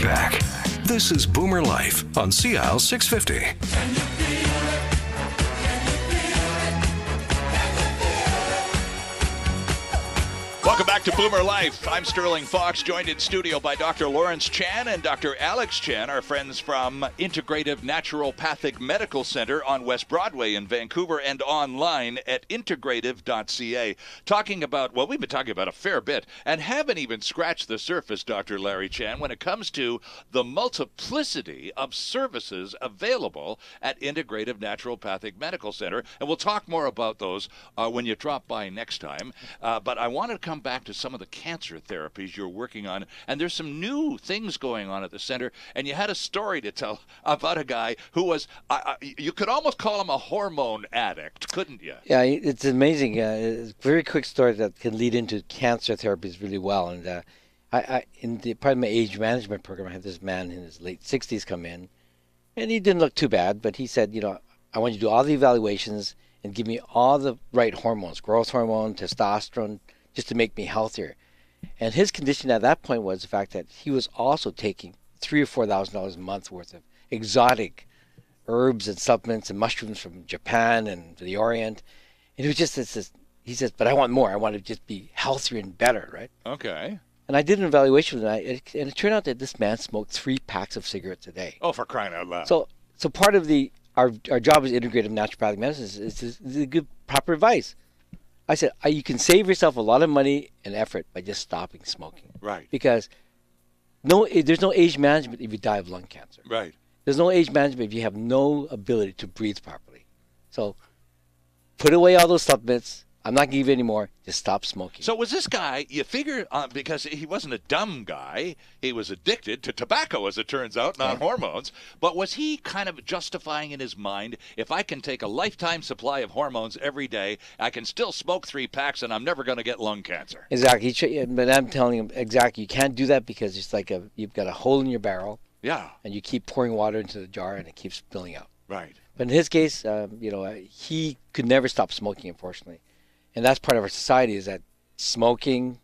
back. This is Boomer Life on CL 650. Welcome back to Boomer Life. I'm Sterling Fox, joined in studio by Dr. Lawrence Chan and Dr. Alex Chan, our friends from Integrative Naturopathic Medical Center on West Broadway in Vancouver and online at integrative.ca. Talking about, well, we've been talking about a fair bit and haven't even scratched the surface, Dr. Larry Chan, when it comes to the multiplicity of services available at Integrative Naturopathic Medical Center. And we'll talk more about those when you drop by next time. But I wanted to come back to some of the cancer therapies you're working on, and there's some new things going on at the center, and you had a story to tell about a guy who was, you could almost call him a hormone addict, couldn't you? Yeah, it's amazing. It's a very quick story that can lead into cancer therapies really well. And I in the part of my age management program, I had this man in his late 60s come in, and he didn't look too bad, but he said, I want you to do all the evaluations and give me all the right hormones, growth hormone, testosterone, just to make me healthier. And his condition at that point was the fact that he was also taking $3,000 or $4,000 a month worth of exotic herbs and supplements and mushrooms from Japan and the Orient. And it was just this, he says, but I want more. I want to just be healthier and better, right? Okay. And I did an evaluation with him, and it turned out that this man smoked 3 packs of cigarettes a day. Oh, for crying out loud. So part of our job as integrative naturopathic medicine is to give proper advice. I said, you can save yourself a lot of money and effort by just stopping smoking. Right. Because there's no age management if you die of lung cancer. Right. There's no age management if you have no ability to breathe properly. So put away all those supplements. I'm not going to give you any more. Just stop smoking. So was this guy, you figure, because he wasn't a dumb guy, he was addicted to tobacco, as it turns out, not hormones, but was he kind of justifying in his mind, if I can take a lifetime supply of hormones every day, I can still smoke 3 packs and I'm never going to get lung cancer? Exactly. But I'm telling him, exactly, you can't do that because it's like you've got a hole in your barrel. Yeah. And you keep pouring water into the jar and it keeps spilling out. Right. But in his case, he could never stop smoking, unfortunately. And that's part of our society, is that smoking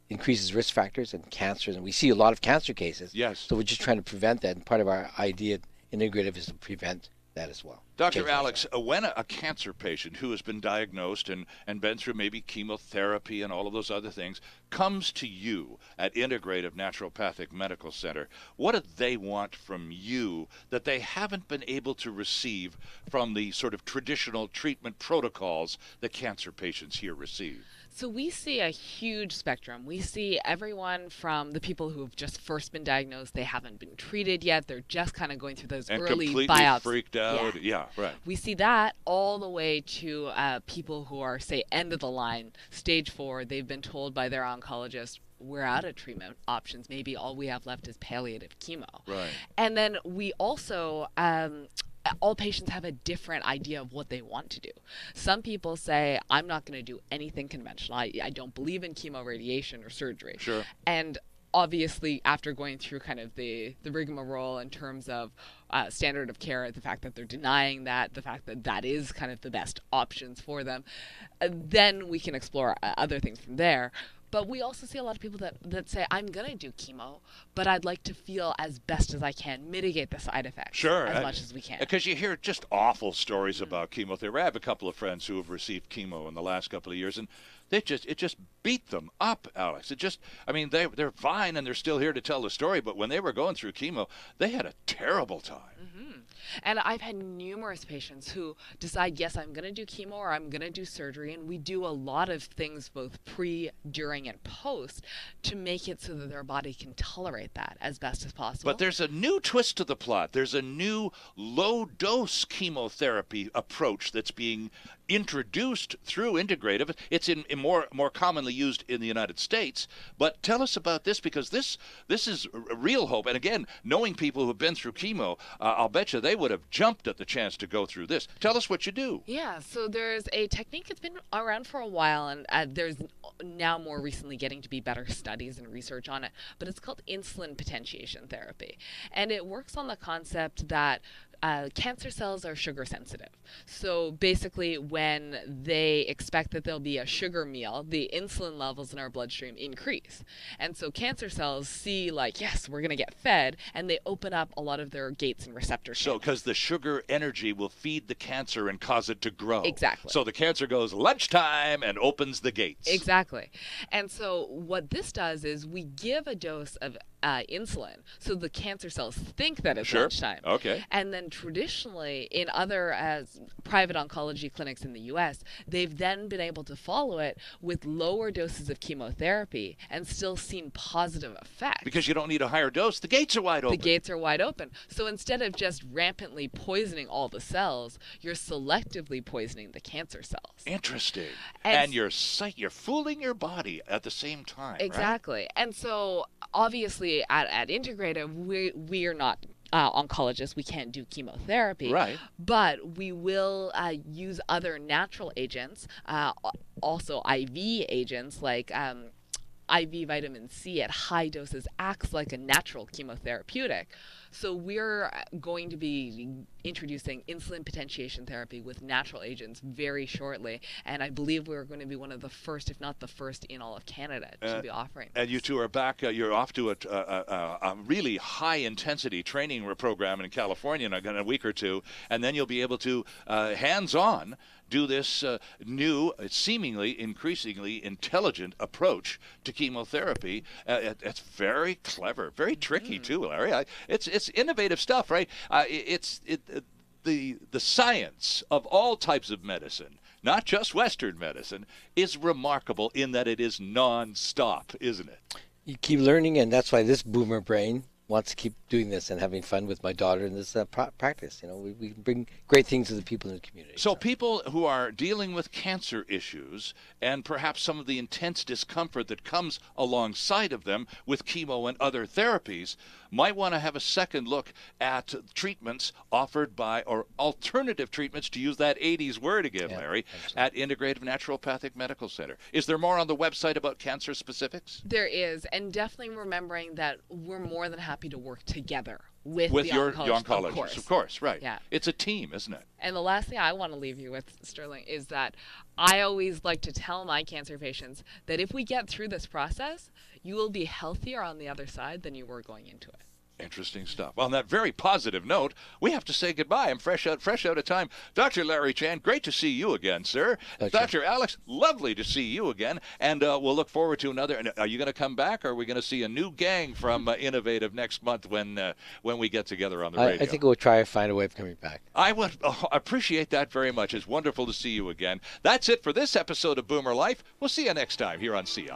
increases risk factors and cancers. And we see a lot of cancer cases. Yes. So we're just trying to prevent that. And part of our idea integrative is to prevent that as well. Dr. Alex, when a cancer patient who has been diagnosed and been through maybe chemotherapy and all of those other things comes to you at Integrative Naturopathic Medical Center, what do they want from you that they haven't been able to receive from the sort of traditional treatment protocols that cancer patients here receive? So we see a huge spectrum. We see everyone from the people who have just first been diagnosed, they haven't been treated yet, they're just kind of going through those and early completely buyouts. Freaked out. Yeah, right. We see that all the way to people who are, say, end of the line, stage 4. They've been told by their oncologist, we're out of treatment options. Maybe all we have left is palliative chemo. Right. And then we also all patients have a different idea of what they want to do. Some people say, I'm not going to do anything conventional. I don't believe in chemo, radiation, or surgery. Sure. And obviously, after going through kind of the rigmarole in terms of standard of care, the fact that they're denying that, the fact that that is kind of the best options for them, then we can explore other things from there. But we also see a lot of people that say, I'm going to do chemo, but I'd like to feel as best as I can, mitigate the side effects as much as we can. Because you hear just awful stories about chemotherapy. I have a couple of friends who have received chemo in the last couple of years, and it just beat them up, Alex. They're fine and they're still here to tell the story, but when they were going through chemo, they had a terrible time. Mm-hmm. And I've had numerous patients who decide, yes, I'm going to do chemo or I'm going to do surgery, and we do a lot of things both pre, during, and post to make it so that their body can tolerate that as best as possible. But there's a new twist to the plot. There's a new low-dose chemotherapy approach that's being introduced through Integrative. It's in more commonly used in the United States. But tell us about this, because this is real hope. And again, knowing people who have been through chemo, I'll bet you they would have jumped at the chance to go through this. Tell us what you do. Yeah, so there's a technique that's been around for a while, and there's now more recently getting to be better studies and research on it, but it's called insulin potentiation therapy. And it works on the concept that cancer cells are sugar sensitive. So basically, when they expect that there'll be a sugar meal, the insulin levels in our bloodstream increase. And so cancer cells see, like, yes, we're going to get fed, and they open up a lot of their gates and receptors. So, because the sugar energy will feed the cancer and cause it to grow. Exactly. So the cancer goes lunchtime and opens the gates. Exactly. And so what this does is we give a dose of insulin, so the cancer cells think that it's lunchtime. Okay. And then traditionally, in other private oncology clinics in the U.S., they've then been able to follow it with lower doses of chemotherapy and still seen positive effects. Because you don't need a higher dose, the gates are wide open. The gates are wide open. So instead of just rampantly poisoning all the cells, you're selectively poisoning the cancer cells. Interesting. And you're fooling your body at the same time. Exactly. Right? And so obviously at Integrative, we are not oncologists. We can't do chemotherapy. Right. But we will use other natural agents, also IV agents like IV vitamin C at high doses acts like a natural chemotherapeutic. So we're going to be introducing insulin potentiation therapy with natural agents very shortly, and I believe we're going to be one of the first, if not the first, in all of Canada to be offering this. And you two are back. You're off to a really high-intensity training program in California in a week or two, and then you'll be able to hands-on do this new, seemingly increasingly intelligent approach to chemotherapy. It's very clever, very tricky too, Larry. It's innovative stuff, right? The science of all types of medicine, not just Western medicine, is remarkable in that it is non-stop, isn't it? You keep learning, and that's why this boomer brain wants to keep doing this and having fun with my daughter in this practice. You know, we bring great things to the people in the community. So people who are dealing with cancer issues and perhaps some of the intense discomfort that comes alongside of them with chemo and other therapies might want to have a second look at treatments offered by, or alternative treatments, to use that 80s word again, Larry, at Integrative Naturopathic Medical Center. Is there more on the website about cancer specifics? There is, and definitely remembering that we're more than happy to work together with your oncologist, of course, right. Yeah. It's a team, isn't it? And the last thing I want to leave you with, Sterling, is that I always like to tell my cancer patients that if we get through this process, you will be healthier on the other side than you were going into it. Interesting stuff. Well, on that very positive note, we have to say goodbye. I'm fresh out of time. Dr. Larry Chan, great to see you again, sir. Dr. Alex, lovely to see you again. And we'll look forward to another. And are you going to come back, or are we going to see a new gang from Innovative next month when we get together on the radio? I think we'll try to find a way of coming back. I would appreciate that very much. It's wonderful to see you again. That's it for this episode of Boomer Life. We'll see you next time here on CI.